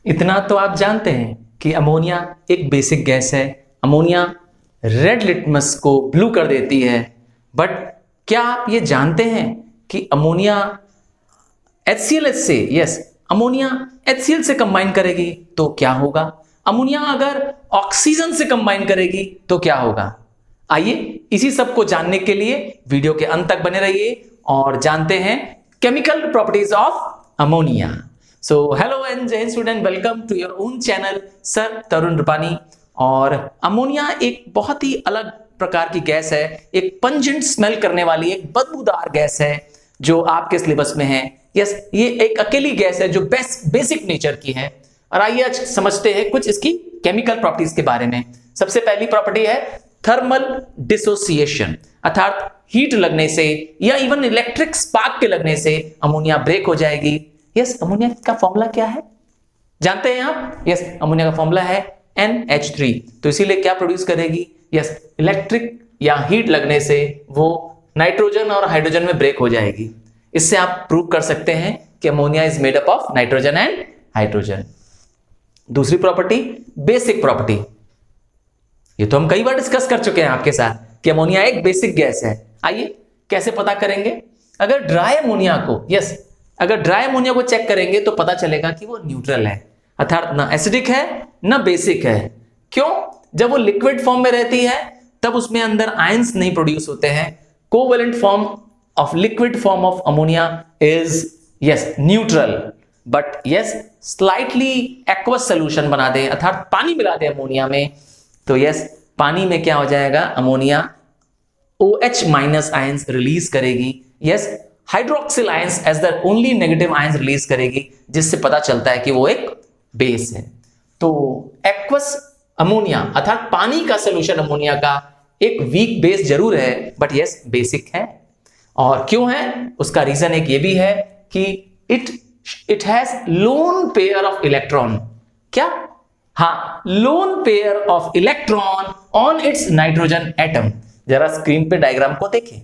इतना तो आप जानते हैं कि अमोनिया एक बेसिक गैस है। अमोनिया रेड लिटमस को ब्लू कर देती है। बट क्या आप ये जानते हैं कि अमोनिया HCl से, यस, अमोनिया HCl से कंबाइन करेगी तो क्या होगा? अमोनिया अगर ऑक्सीजन से कंबाइन करेगी तो क्या होगा? आइए इसी सब को जानने के लिए वीडियो के अंत तक बने रहिए और जानते हैं chemical properties of ammonia. So hello and जय student, welcome to your own channel sir Tarun Rupani. और अमोनिया एक बहुत ही अलग प्रकार की गैस है, एक पंजेंट स्मेल करने वाली एक बदबूदार गैस है जो आपके सिलेबस में है। यस, ये एक अकेली गैस है जो बेसिक नेचर की है। और आइए आज समझते हैं कुछ इसकी केमिकल प्रॉपर्टीज के बारे में। सबसे पहली प्रॉपर्टी है थर्मल डिसोसिएशन, अर्थात हीट लगने से या इवन इलेक्ट्रिक स्पार्क के लगने से अमोनिया ब्रेक हो जाएगी। यस, अमोनिया का फॉर्मूला क्या है जानते हैं आप? यस, अमोनिया का फॉर्मूला है NH3। तो इसीलिए क्या प्रोड्यूस करेगी? यस, इलेक्ट्रिक या हीट लगने से वो नाइट्रोजन और हाइड्रोजन में ब्रेक हो जाएगी। इससे आप प्रूव कर सकते हैं कि ammonia is made up of nitrogen and hydrogen. दूसरी प्रॉपर्टी बेसिक प्रॉपर्टी, ये तो हम कई बार डिस्कस कर चुके हैं आपके साथ कि अमोनिया एक बेसिक गैस है। आइए कैसे पता करेंगे? अगर ड्राई अमोनिया को, यस, अगर ड्राई अमोनिया को चेक करेंगे तो पता चलेगा कि वो न्यूट्रल है, अर्थात ना एसिडिक है ना बेसिक है। क्यों? जब वो लिक्विड फॉर्म में रहती है तब उसमें अंदर आयंस नहीं प्रोड्यूस होते हैं। Covalent form of liquid form of ammonia is yes neutral, but yes slightly aqueous solution बना दें, अर्थात पानी मिला दें अमोनिया में, तो यस पानी में क्या हो जाएगा? Ammonia OH minus ions release करेगी। Yes, hydroxyl ions as the only negative ions release करेगी, जिससे पता चलता है कि वो एक बेस है। तो एक्वस अमोनिया अर्थात पानी का सोल्यूशन अमोनिया का एक वीक बेस जरूर है, बट यस बेसिक है। और क्यों है? उसका रीजन एक ये भी है कि it has lone pair of electron. क्या? हाँ, lone pair of electron on it's nitrogen atom. जरा स्क्रीन पे डायग्राम को देखें,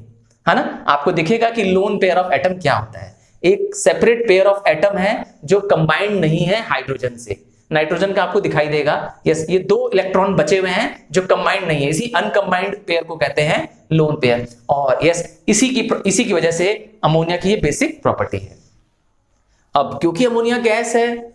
है ना, आपको दिखेगा कि लोन पेयर ऑफ एटम क्या होता है। एक सेपरेट पेयर ऑफ एटम है जो कंबाइंड नहीं है हाइड्रोजन से। नाइट्रोजन का आपको दिखाई देगा, यस, ये दो इलेक्ट्रॉन बचे हुए हैं जो कंबाइंड नहीं है, इसी अनकंबाइंड पेयर को कहते हैं लोन पेयर। और यस, इसी की वजह से अमोनिया की ये बेसिक प्रॉपर्टी है। अब क्योंकि अमोनिया गैस है,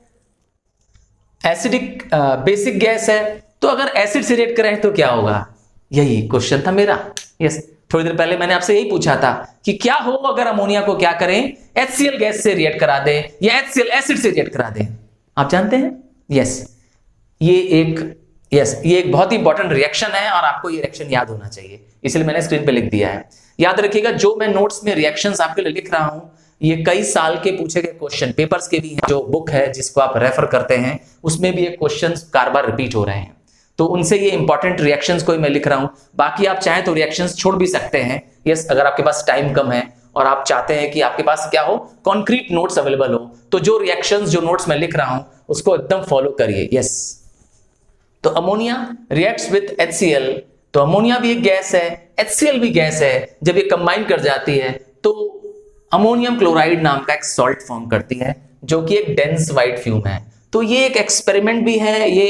एसिडिक बेसिक गैस है, तो अगर एसिड से रिएक्ट करें तो क्या होगा? यही क्वेश्चन था मेरा। यस, थोड़ी देर पहले मैंने आपसे यही पूछा था कि क्या हो अगर अमोनिया को क्या करें? HCl गैस से रिएक्ट करा दे या HCl एसिड से रिएक्ट करा दे। आप जानते हैं? यस, ये एक बहुत ही इंपॉर्टेंट रिएक्शन है और आपको ये रिएक्शन याद होना चाहिए, इसलिए मैंने स्क्रीन पे लिख दिया है। याद रखिएगा, जो मैं नोट्स में रिएक्शंस आपके लिए लिख रहा हूं ये कई साल के पूछे गए क्वेश्चन पेपर्स के भी हैं। जो बुक है जिसको आप रेफर करते हैं उसमें भी ये क्वेश्चंस बार बार रिपीट हो रहे हैं, तो उनसे ये इंपॉर्टेंट रिएक्शंस को मैं लिख रहा हूं। बाकी आप चाहें तो रिएक्शंस छोड़ भी सकते हैं। यस, अगर आपके पास टाइम कम है और आप चाहते हैं कि आपके पास क्या हो, कॉन्क्रीट नोट्स अवेलेबल हो, तो जो रिएक्शंस जो नोट्स मैं लिख रहा हूं उसको एकदम फॉलो करिए। यस, तो अमोनिया रिएक्ट्स विद HCl, तो अमोनिया भी एक गैस है, HCl भी गैस है। जब ये कंबाइन कर जाती है तो अमोनियम क्लोराइड नाम का एक सॉल्ट फॉर्म करती है जो कि एक डेंस व्हाइट फ्यूम है। तो ये एक एक्सपेरिमेंट भी है, ये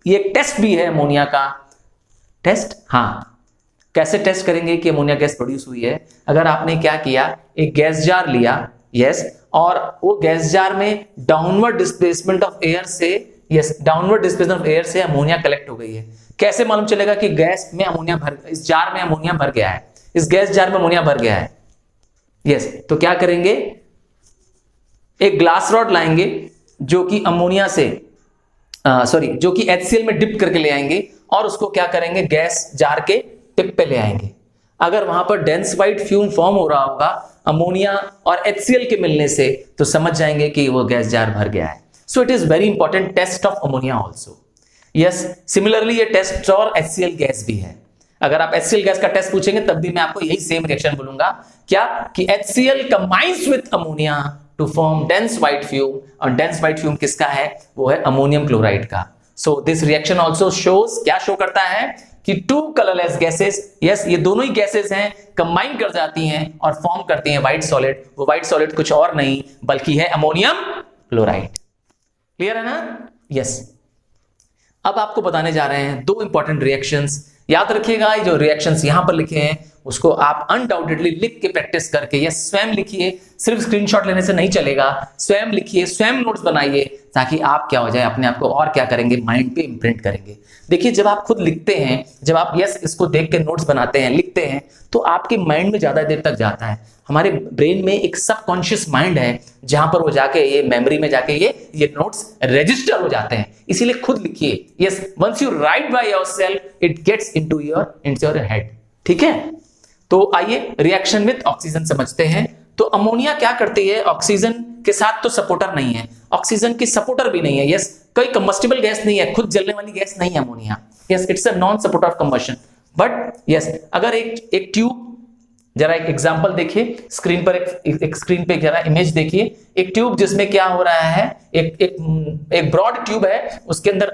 एक टेस्ट भी है अमोनिया का। टेस्ट, हाँ, कैसे टेस्ट करेंगे कि अमोनिया गैस प्रोड्यूस हुई है? अगर आपने क्या किया, एक गैस जार लिया, यस, और वो गैस जार में डाउनवर्ड डिस्प्लेसमेंट ऑफ एयर से, yes, downward displacement of air से अमोनिया कलेक्ट हो गई है। कैसे मालूम चलेगा कि गैस में अमोनिया इस जार में अमोनिया भर गया है, इस गैस जार में अमोनिया भर गया है? यस, तो क्या करेंगे, एक ग्लास रॉड लाएंगे जो कि अमोनिया से जो कि HCl में डिप करके ले आएंगे और उसको क्या करेंगे, गैस जार के टिप पे ले आएंगे। अगर वहां पर डेंस व्हाइट फ्यूम फॉर्म हो रहा होगा अमोनिया और HCl के मिलने से, तो समझ जाएंगे कि वो गैस जार भर गया है। So it is very important test of ammonia also. Yes, similarly ये टेस्ट और HCl गैस भी है। अगर आप HCl गैस का टेस्ट पूछेंगे तब भी मैं आपको यही सेम रिएक्शन बोलूंगा, क्या कि HCl combines with ammonia to form dense white fume, और डेंस व्हाइट फ्यूम किसका है? वो है अमोनियम क्लोराइड का। So this reaction also shows, क्या शो करता है कि टू कलरलेस गैसेस, यस, ये दोनों ही गैसेस हैं, कंबाइन कर जाती हैं और फॉर्म करती हैं व्हाइट सॉलिड। वो व्हाइट सॉलिड कुछ और नहीं बल्कि है अमोनियम क्लोराइड। क्लियर है ना? यस। अब आपको बताने जा रहे हैं दो इंपॉर्टेंट रिएक्शंस। याद रखिएगा, ये जो रिएक्शंस यहां पर लिखे हैं उसको आप अनडाउटेडली लिख के प्रैक्टिस करके, या स्वयं लिखिए, सिर्फ स्क्रीनशॉट लेने से नहीं चलेगा, स्वयं लिखिए, स्वयं नोट्स बनाइए, ताकि आप क्या हो जाए, अपने आप को और क्या करेंगे, माइंड पे इंप्रिंट करेंगे। देखिए, जब आप खुद लिखते हैं, जब आप इसको देख के नोट्स बनाते हैं, लिखते हैं, तो आपके माइंड में ज्यादा देर तक जाता है। हमारे ब्रेन में एक सबकॉन्शियस माइंड है जहां पर वो जाके ये मेमोरी में जाके ये नोट्स रजिस्टर हो जाते हैं। इसीलिए खुद लिखिए। Yes, once you write by yourself it gets into your head. ठीक है, तो आइए रिएक्शन विद ऑक्सीजन समझते हैं। तो अमोनिया क्या करती है? ऑक्सीजन के साथ तो सपोर्टर नहीं है, ऑक्सीजन की सपोर्टर भी नहीं है। यस, कोई कंबस्टिबल गैस नहीं है, खुद जलने वाली गैस नहीं है ammonia. Yes, it's a non supporter of combustion. But yes, अगर एक ट्यूब, जरा एक एग्जांपल देखिए स्क्रीन पर, एक स्क्रीन पे जरा इमेज देखिए। एक ट्यूब जिसमें क्या हो रहा है, एक ब्रॉड ट्यूब है, उसके अंदर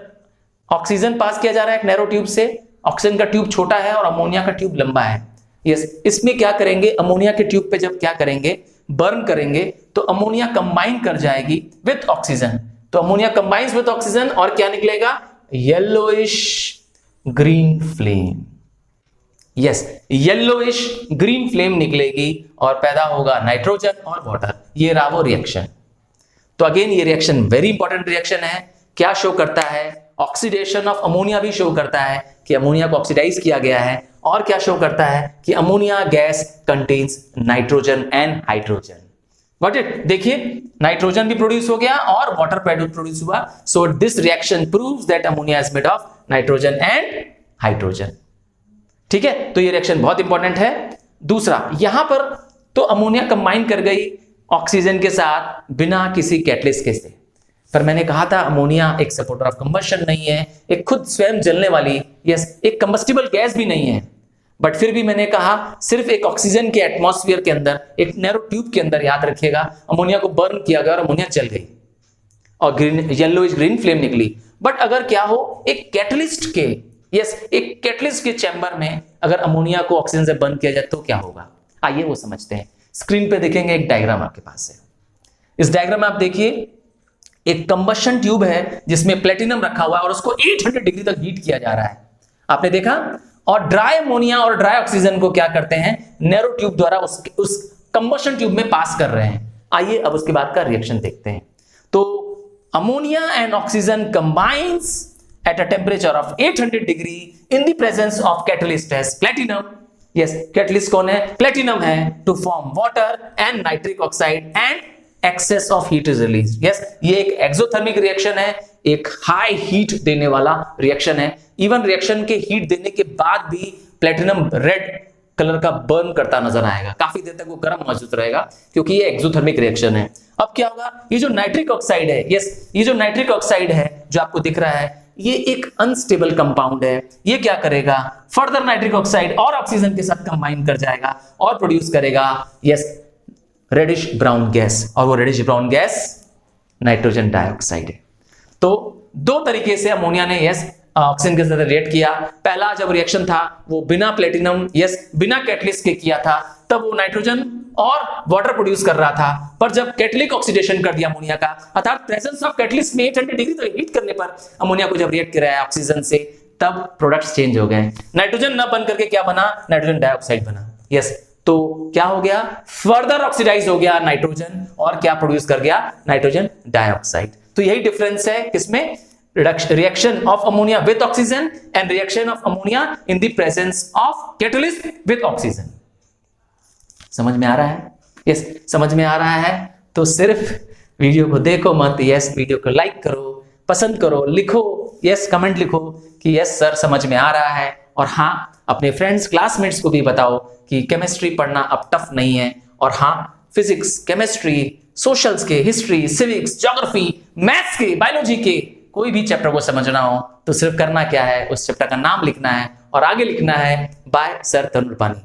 ऑक्सीजन पास किया जा रहा है एक नैरो ट्यूब से। ऑक्सीजन का ट्यूब छोटा है और अमोनिया का ट्यूब लंबा है। यस, इसमें क्या करेंगे, अमोनिया के ट्यूब पे जब क्या करेंगे, बर्न करेंगे, तो अमोनिया कंबाइन कर जाएगी विथ ऑक्सीजन। तो अमोनिया कंबाइंस विथ ऑक्सीजन और क्या निकलेगा? Yellowish green flame. Yes, yellowish green flame निकलेगी और पैदा होगा नाइट्रोजन और वाटर। ये रहा वो रिएक्शन। तो अगेन ये रिएक्शन वेरी इंपॉर्टेंट रिएक्शन है। क्या शो करता है? ऑक्सीडेशन ऑफ अमोनिया भी शो करता है कि अमोनिया को ऑक्सीडाइज किया गया है। और क्या शो करता है कि ammonia gas contains nitrogen and hydrogen. Got it? देखिए, नाइट्रोजन भी प्रोड्यूस हो गया और वाटर प्रोड्यूस हुआ। सो this reaction proves that ammonia is made of nitrogen and hydrogen. ठीक है, तो ये रिएक्शन बहुत इंपॉर्टेंट है। दूसरा, यहां पर तो अमोनिया कंबाइन कर गई ऑक्सीजन के साथ बिना किसी कैटलिस्ट के से। पर मैंने कहा था अमोनिया एक सपोर्टर ऑफ कंबशन नहीं है, एक खुद स्वयं जलने वाली, यस, एक कंबस्टिबल गैस भी नहीं है। बट फिर भी मैंने कहा सिर्फ एक ऑक्सीजन के एटमॉस्फेयर के अंदर, एक नैरो ट्यूब के अंदर, याद रखिएगा, अमोनिया को बर्न किया गया और अमोनिया जल गई और येलोइश ग्रीन फ्लेम निकली। बट अगर क्या हो, एक कैटलिस्ट के, यस, एक कैटलिस्ट के चैम्बर में अगर अमोनिया को ऑक्सीजन से बर्न किया जाए तो क्या होगा? आइए वो समझते हैं। स्क्रीन पे देखेंगे, एक डायग्राम आपके पास है। इस डायग्राम में आप देखिए, एक कंबशन ट्यूब है जिसमें प्लेटिनम रखा हुआ है और उसको 800 डिग्री तक हीट किया जा रहा है। आपने देखा? और ड्राई अमोनिया और ड्राई ऑक्सीजन को क्या करते हैं, नैरो ट्यूब द्वारा उस कंबशन ट्यूब में पास कर रहे हैं। आइए अब उसके बाद का रिएक्शन देखते हैं। तो ammonia and oxygen combines at a temperature of 800 degree in the presence of catalyst as platinum. Yes, catalyst कौन है? platinum है, to form water and nitric oxide and excess of heat is released. Yes, ये एक exothermic reaction है, एक high heat देने वाला reaction है। Even reaction के heat देने के बाद भी platinum red कलर का बर्न करता नजर आएगा, काफी देर तक वो गर्म मौजूद रहेगा क्योंकि ये एक्सोथर्मिक रिएक्शन है। अब क्या होगा, ये जो नाइट्रिक ऑक्साइड है, यस, ये जो नाइट्रिक ऑक्साइड है जो आपको दिख रहा है, ये एक अनस्टेबल कंपाउंड है। ये क्या करेगा, फर्दर नाइट्रिक ऑक्साइड और ऑक्सीजन के साथ कंबाइन कर जाएगा और प्रोड्यूस करेगा, यस, रेडिश ब्राउन गैस। और वो reddish brown gas nitrogen dioxide है। तो दो तरीके से अमोनिया ने, यस, ऑक्सीजन के साथ रिएक्ट किया। पहला जब रिएक्शन था वो बिना प्लेटिनम, यस, बिना कैटलिस्ट के किया था, तब वो नाइट्रोजन और वाटर प्रोड्यूस कर रहा था। पर जब कैटलिक ऑक्सीडेशन कर दिया अमोनिया का, अर्थात प्रेजेंस ऑफ कैटलिस्ट में 800 डिग्री तक हीट करने पर अमोनिया को जब रिएक्ट कराया ऑक्सीजन से, तब प्रोडक्ट्स चेंज हो गए। नाइट्रोजन न बन करके क्या बना, नाइट्रोजन डाइऑक्साइड बना। यस, तो क्या हो गया, फर्दर ऑक्सीडाइज हो गया नाइट्रोजन और क्या प्रोड्यूस कर गया, नाइट्रोजन डाइऑक्साइड। तो यही डिफरेंस है किसमें, reaction of ammonia with oxygen and reaction of ammonia in the presence of catalyst with oxygen। समझ में आ रहा है? यस, समझ में आ रहा है। तो सिर्फ वीडियो को देखो मत, यस, वीडियो को लाइक करो, पसंद करो, लिखो, यस, कमेंट लिखो कि यस सर समझ में आ रहा है। और हाँ, अपने फ्रेंड्स, क्लासमेट्स को भी बताओ कि केमिस्ट्री पढ़ना अब टफ नहीं है। और हाँ, फिजिक्स, केमिस्ट्री, सोशल्स के, हिस्ट्री, सिविक्स, ज्योग्राफी, मैथ्स के, बायोलॉजी के, कोई भी चैप्टर को समझना हो तो सिर्फ करना क्या है, उस चैप्टर का नाम लिखना है और आगे लिखना है bye sir Tarun Rupani.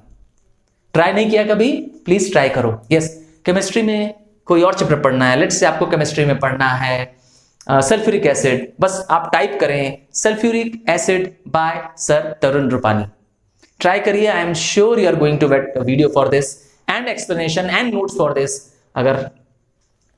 Try नहीं किया कभी, प्लीज ट्राई करो। यस, केमिस्ट्री में कोई और चैप्टर पढ़ना है, लेट्स से आपको केमिस्ट्री में पढ़ना है सल्फ्यूरिक एसिड, बस आप टाइप करें sulphuric acid by sir Tarun Rupani. Try करिए, I am sure you are going to get video for this and explanation and notes for this. अगर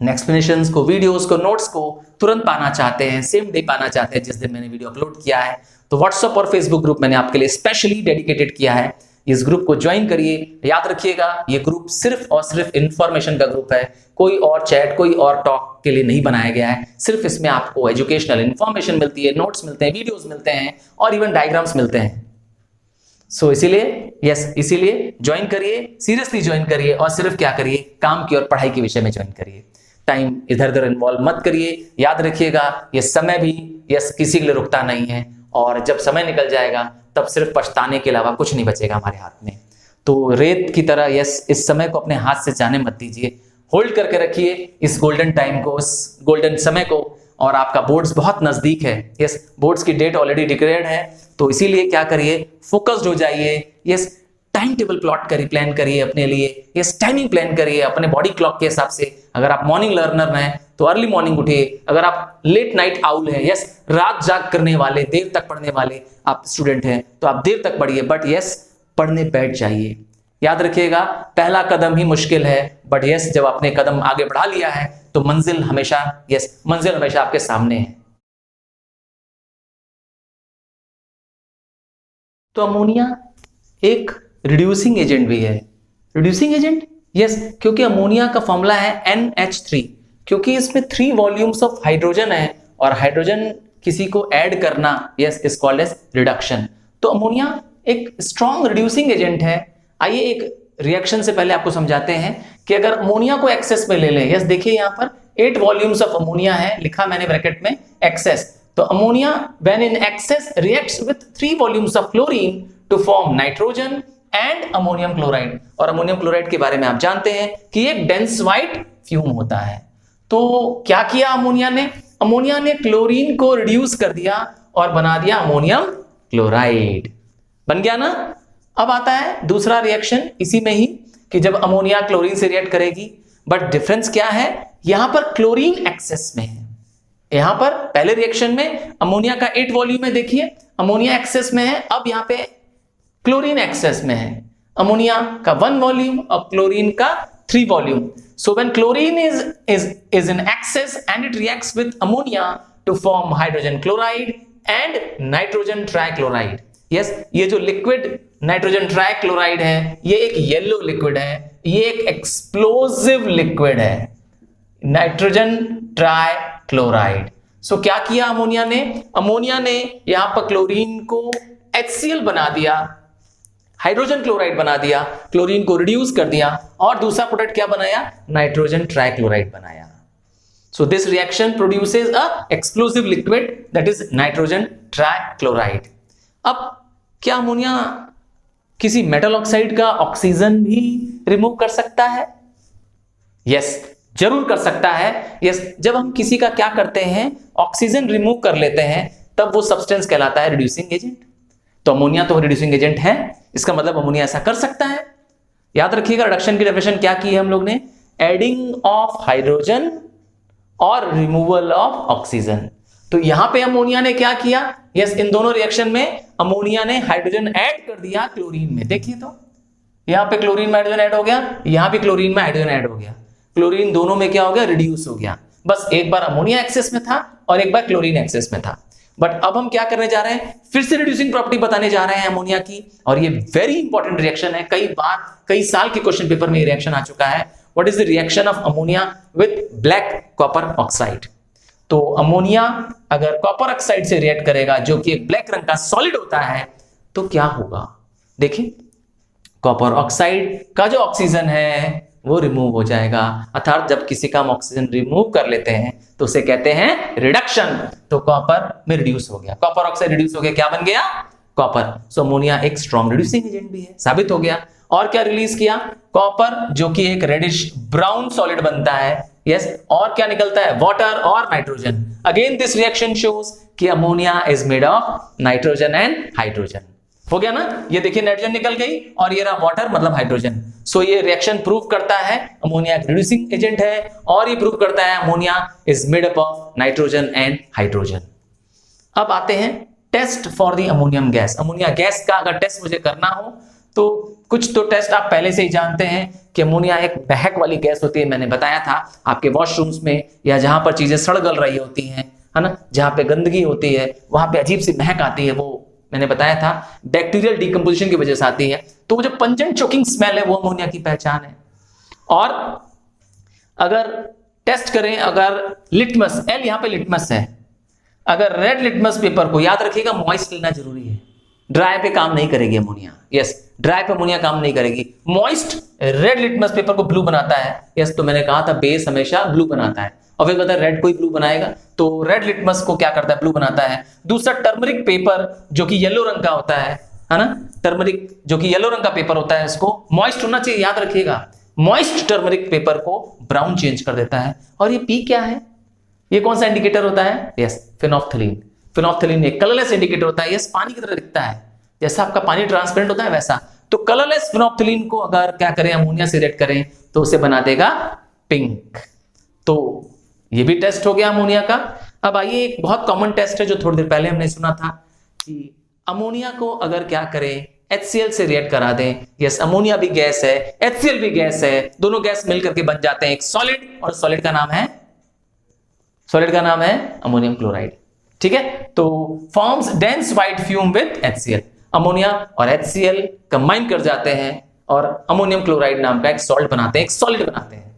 एक्सप्लेनेशंस को, वीडियोस को, नोट्स को तुरंत पाना चाहते हैं, सेम डे पाना चाहते हैं जिस दिन मैंने वीडियो अपलोड किया है, तो व्हाट्सएप और फेसबुक ग्रुप मैंने आपके लिए स्पेशली डेडिकेटेड किया है। इस ग्रुप को ज्वाइन करिए। याद रखिएगा, ये ग्रुप सिर्फ और सिर्फ इंफॉर्मेशन का ग्रुप है, कोई और चैट, कोई और टॉक के लिए नहीं बनाया गया है। सिर्फ इसमें आपको एजुकेशनल इंफॉर्मेशन मिलती है, नोट्स मिलते हैं, वीडियोस मिलते हैं और इवन डायग्राम्स मिलते हैं। सो इसीलिए ज्वाइन करिए, सीरियसली ज्वाइन करिए और सिर्फ क्या करिए, काम की और पढ़ाई के विषय में ज्वाइन करिए। टाइम इधर उधर इन्वॉल्व मत करिए। याद रखिएगा, ये समय भी किसी के लिए रुकता नहीं है, और जब समय निकल जाएगा तब सिर्फ पछताने के अलावा कुछ नहीं बचेगा हमारे हाथ में। तो रेत की तरह इस समय को अपने हाथ से जाने मत दीजिए, होल्ड करके रखिए इस गोल्डन टाइम को, इस गोल्डन समय को। और आपका बोर्ड्स बहुत नजदीक है। बोर्ड्स की डेट ऑलरेडी डिक्लेयर्ड है, तो इसीलिए क्या करिए, फोकस्ड हो जाइए। टाइम टेबल प्लॉट करिए, प्लान करिए अपने लिए, टाइमिंग प्लान करिए अपने बॉडी क्लॉक के हिसाब से। अगर आप मॉर्निंग लर्नर हैं तो अर्ली मॉर्निंग उठिए। अगर आप लेट नाइट आउल हैं, रात जाग करने वाले, देर तक पढ़ने वाले आप स्टूडेंट हैं, तो आप देर तक पढ़िए, बट पढ़ने बैठ जाइए। याद रखिएगा, पहला कदम ही मुश्किल है, बट जब आपने कदम आगे बढ़ा लिया है तो मंजिल हमेशा आपके सामने है। तो अमोनिया एक रिड्यूसिंग एजेंट भी है। रिड्यूसिंग एजेंट, क्योंकि अमोनिया का फॉर्मूला है NH3, क्योंकि इसमें 3 वॉल्यूम्स ऑफ हाइड्रोजन है और हाइड्रोजन किसी को ऐड करना इज कॉल्ड एज रिडक्शन। तो अमोनिया एक स्ट्रॉन्ग रिड्यूसिंग एजेंट है। आइए एक रिएक्शन से पहले आपको समझाते हैं कि अगर अमोनिया को एक्सेस में ले लें, देखिए यहां पर 8 वॉल्यूम्स ऑफ अमोनिया है, लिखा मैंने ब्रैकेट में एक्सेस। तो ammonia when in excess reacts with 3 volumes of chlorine to form nitrogen and ammonium chloride. और अमोनियम क्लोराइड के बारे में आप जानते हैं कि एक डेंस व्हाइट फ्यूम होता है। तो क्या किया अमोनिया ने क्लोरीन को रिड्यूस कर दिया और बना दिया अमोनियम क्लोराइड, बन गया ना। अब आता है दूसरा रिएक्शन इसी में ही, कि जब अमोनिया क्लोरीन से रिएक्ट करेगी, बट डिफरेंस क्या है, यहां पर क्लोरीन एक्सेस में है। यहां पर पहले रिएक्शन में अमोनिया का 8 वॉल्यूम है, देखिए अमोनिया एक्सेस में है, अब यहां पे क्लोरीन एक्सेस में है। अमोनिया का 1 वॉल्यूम और क्लोरीन का 3 volume. So when chlorine is in excess and it reacts with ammonia to form hydrogen chloride and nitrogen trichloride. Yes, ये जो लिक्विड नाइट्रोजन ट्राइक्लोराइड है, ये एक येलो लिक्विड है, ये एक एक्सप्लोसिव लिक्विड है, नाइट्रोजन ट्राइक्लोराइड। सो क्या किया अमोनिया ने यहां पर क्लोरीन को HCl बना दिया, हाइड्रोजन क्लोराइड बना दिया, क्लोरीन को रिड्यूस कर दिया, और दूसरा प्रोडक्ट क्या बनाया, नाइट्रोजन ट्राइक्लोराइड बनाया। सो this reaction produces a explosive liquid that is nitrogen trichloride. अब क्या अमोनिया किसी मेटल ऑक्साइड का ऑक्सीजन भी रिमूव कर सकता है? जरूर कर सकता है। जब हम किसी का क्या करते हैं, ऑक्सीजन रिमूव कर लेते हैं, तब वो सब्सटेंस कहलाता है रिड्यूसिंग एजेंट। तो अमोनिया तो रिड्यूसिंग एजेंट है, इसका मतलब अमोनिया ऐसा कर सकता है। याद रखिएगा, रिडक्शन की डेफिनेशन क्या की है हम लोग ने, एडिंग ऑफ हाइड्रोजन और रिमूवल ऑफ ऑक्सीजन। तो यहां पे अमोनिया ने क्या किया, इन दोनों रिएक्शन में अमोनिया ने हाइड्रोजन ऐड कर दिया क्लोरीन में। देखिए तो यहां पे क्लोरीन में हाइड्रोजन ऐड हो गया, यहां भी क्लोरीन में हाइड्रोजन ऐड हो गया, क्लोरीन दोनों में क्या हो गया, रिड्यूस हो गया। बस एक बार अमोनिया एक्सेस में था और एक बार क्लोरीन एक्सेस में था। बट अब हम क्या करने जा रहे हैं, फिर से रिड्यूसिंग प्रॉपर्टी बताने जा रहे हैं अमोनिया की, और ये वेरी इंपॉर्टेंट रिएक्शन है। कई साल के क्वेश्चन पेपर में ये रिएक्शन आ चुका है। What is the reaction of ammonia with black copper oxide? तो अमोनिया अगर कॉपर ऑक्साइड से रिएक्ट करेगा, जो कि एक ब्लैक रंग का सॉलिड होता है, तो क्या होगा, देखिए कॉपर ऑक्साइड का जो ऑक्सीजन है वो रिमूव हो जाएगा। अर्थात जब किसी का हम ऑक्सीजन रिमूव कर लेते हैं तो उसे कहते हैं रिडक्शन। तो कॉपर में रिड्यूस हो गया, कॉपर ऑक्साइड रिड्यूस हो गया, क्या बन गया, कॉपर। सो अमोनिया एक स्ट्रॉन्ग रिड्यूसिंग एजेंट भी है, साबित हो गया। और क्या रिलीज किया, कॉपर जो कि एक रेडिश ब्राउन सॉलिड बनता है, और क्या निकलता है, वाटर और nitrogen. Again this reaction shows कि ammonia is made of nitrogen and hydrogen. हो गया ना, ये देखिए नाइट्रोजन निकल गई और ये रहा वाटर मतलब हाइड्रोजन। सो ये रिएक्शन प्रूव करता है अमोनिया एक रिड्यूसिंग एजेंट है, और ये प्रूव करता है ammonia is made up of nitrogen and hydrogen. अब आते हैं test for the ammonium gas. Ammonia gas का अगर टेस्ट मुझे करना हो तो कुछ तो टेस्ट आप पहले से ही जानते हैं कि अमोनिया एक बहक वाली गैस होती है। मैंने बताया था आपके वॉशरूम्स में या जहां पर चीजें सड़ गल रही होती हैं, है ना, जहां पे गंदगी होती है वहां पे अजीब सी महक आती है, वो मैंने बताया था बैक्टीरियल डिकम्पोजिशन की वजह से आती है। तो वो जो पंजेंट चोकिंग स्मेल है वो अमोनिया की पहचान है। और अगर टेस्ट करें, अगर लिटमस, एल यहां पे लिटमस है, अगर रेड लिटमस पेपर को याद रखिएगा मॉइस्ट लेना जरूरी है, ड्राई पे काम नहीं करेगी अमोनिया। यस, ड्राई पे अमोनिया काम नहीं करेगी। मॉइस्ट रेड लिटमस पेपर को ब्लू बनाता है। यस, तो मैंने कहा था बेस हमेशा ब्लू बनाता है, और फिर बताया रेड को ही ब्लू बनाएगा, तो रेड लिटमस को क्या करता है, ब्लू बनाता है। दूसरा टर्मरिक पेपर जो कि येलो रंग का होता है ना, टर्मरिक जो कि येलो रंग का पेपर होता है, इसको मॉइस्ट होना चाहिए, याद रखिएगा। मॉइस्ट टर्मरिक पेपर को ब्राउन चेंज कर देता है। और ये पी क्या है, ये कौन सा इंडिकेटर होता है? Yes, phenolphthalein. फिनोफ्थलीन एक कलरलेस इंडिकेटर होता है। यस, पानी की तरह दिखता है, जैसा आपका पानी ट्रांसपेरेंट होता है वैसा। तो कलरलेस फिनोफ्थलीन को अगर क्या करें, अमोनिया से रिएक्ट करें तो उसे बना देगा पिंक। तो ये भी टेस्ट हो गया अमोनिया का। अब आइए एक बहुत कॉमन टेस्ट है जो थोड़ी देर पहले हमने सुना था कि अमोनिया को अगर क्या करें, HCl से रिएक्ट करा दें। यस, अमोनिया भी गैस है, HCl भी गैस है, दोनों गैस मिलकर के बन जाते हैं एक सॉलिड, और सॉलिड का नाम है अमोनियम क्लोराइड। ठीक है, तो forms dense white fume with HCl। Ammonia और HCl कंबाइन कर जाते हैं और अमोनियम क्लोराइड नाम का एक सॉल्ट बनाते हैं, एक सॉलिड बनाते हैं।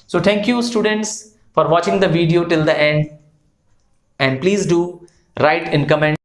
So thank you students for watching the video till the end, and please do right in comment